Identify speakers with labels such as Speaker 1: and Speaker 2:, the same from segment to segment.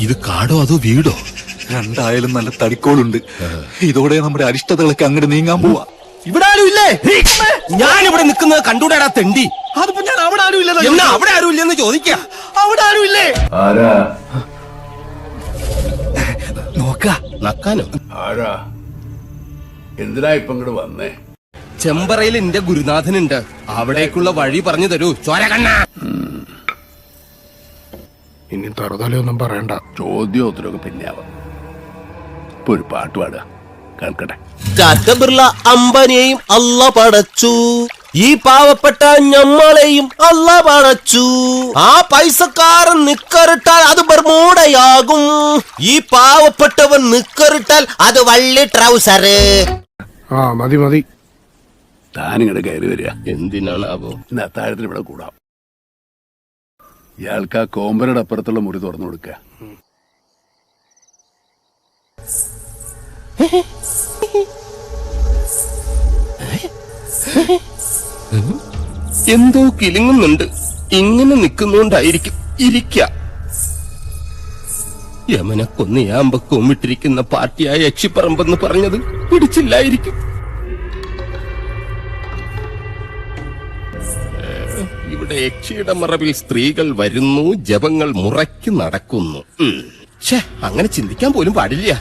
Speaker 1: ഇത് കാടോ അതോ വീടോ?
Speaker 2: രണ്ടായാലും നല്ല തടിക്കോളുണ്ട്. ഇതോടെ നമ്മുടെ അരിഷ്ടതകളൊക്കെ അങ്ങോട്ട് നീങ്ങാൻ പോവാ.
Speaker 3: ഇവിടെ ആരും ഇല്ലേ? ഞാനിവിടെ നിൽക്കുന്നത് കണ്ടൂടാ തെണ്ടി.
Speaker 2: അതിപ്പോ ഞാൻ അവിടെ ആരും ഇല്ലെന്ന്.
Speaker 3: എന്നാ അവിടെ ആരും ഇല്ലെന്ന് ചോദിക്കാം.
Speaker 2: അവിടെ ആരും ഇല്ലേ?
Speaker 4: ആരാ
Speaker 2: നോക്ക
Speaker 3: നക്കാനോ?
Speaker 4: ആരാ എന്തിനാ ഇപ്പൊ ഇങ്ങോട്ട് വന്നേ?
Speaker 3: ചെമ്പറയിൽ എന്റെ ഗുരുനാഥനുണ്ട്, അവിടേക്കുള്ള വഴി പറഞ്ഞു തരൂ ചോരകണ്ണ.
Speaker 5: ഇനി തറുതലൊന്നും പറയണ്ട.
Speaker 4: ചോദ്യം ഉത്തരവൊക്കെ പിന്നെയാവാം. ഇപ്പൊ ഒരു പാട്ട് പാടുക കേൾക്കട്ടെ.
Speaker 6: ബിർള അംബാനിയെയും അല്ല പടച്ചു, ഈ പാവപ്പെട്ട ഞമ്മളെയും അല്ല പടച്ചു. ആ പൈസക്കാരൻ നിക്കറിട്ടാൽ അത് ബർമൂടയാകും, ഈ പാവപ്പെട്ടവൻ നിക്കറിട്ടാൽ അത് വള്ളി ട്രൗസറ്.
Speaker 5: ആ മതി മതി.
Speaker 4: താനിങ്ങോട്ട് കയറി വരിക.
Speaker 3: എന്തിനാണാവോ?
Speaker 4: ഇന്ന് അത്താഴത്തിന് ഇവിടെ കൂടാം. ഇയാൾക്ക് ആ കോമ്പരയുടെ അപ്പുറത്തുള്ള മുറി തുറന്നു കൊടുക്ക.
Speaker 3: എന്തോ കിലുങ്ങുന്നുണ്ട്. ഇങ്ങനെ നിൽക്കുന്നോണ്ടായിരിക്കും. ഇരിക്ക. യമനെ കൊന്നയാമ്പ കൊമ്മിട്ടിരിക്കുന്ന പാർട്ടിയായ യക്ഷിപ്പറമ്പെന്ന് പറഞ്ഞത് പിടിച്ചില്ലായിരിക്കും. ഇവിടെ യക്ഷിയുടെ മറവിൽ സ്ത്രീകൾ വരുന്നു, ജപങ്ങൾ മുറയ്ക്ക് നടക്കുന്നു. അങ്ങനെ ചിന്തിക്കാൻ പോലും പാടില്ല.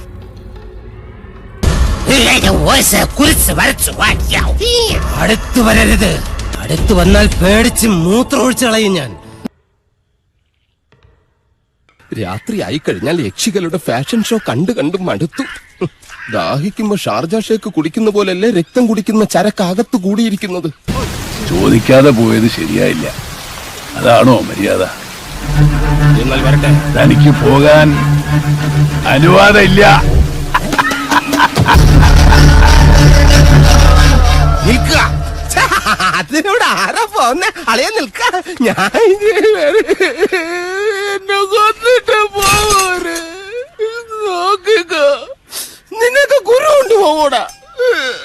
Speaker 3: അടുത്തു വരരുത്. അടുത്തു വന്നാൽ പേടിച്ച് മൂത്രമൊഴിച്ചു കളയും ഞാൻ. രാത്രി ആയിക്കഴിഞ്ഞാൽ യക്ഷികളുടെ ഫാഷൻ ഷോ കണ്ടു മടുത്തു. ദാഹിക്കുമ്പോ ഷാർജ ഷേക്ക് കുടിക്കുന്ന പോലല്ലേ രക്തം കുടിക്കുന്ന ചരക്കകത്ത് കൂടിയിരിക്കുന്നത്.
Speaker 4: ചോദിക്കാതെ പോയത് ശരിയായില്ല. അതാണോ മര്യാദ?
Speaker 3: എന്നാൽ വരട്ടെ.
Speaker 4: തനിക്ക് പോകാൻ അനുവാദമില്ല.
Speaker 3: നിൽക്കുക. അതിനോട് ആരാ പോന്നെ? അളിയ നിൽക്ക. ഞാൻ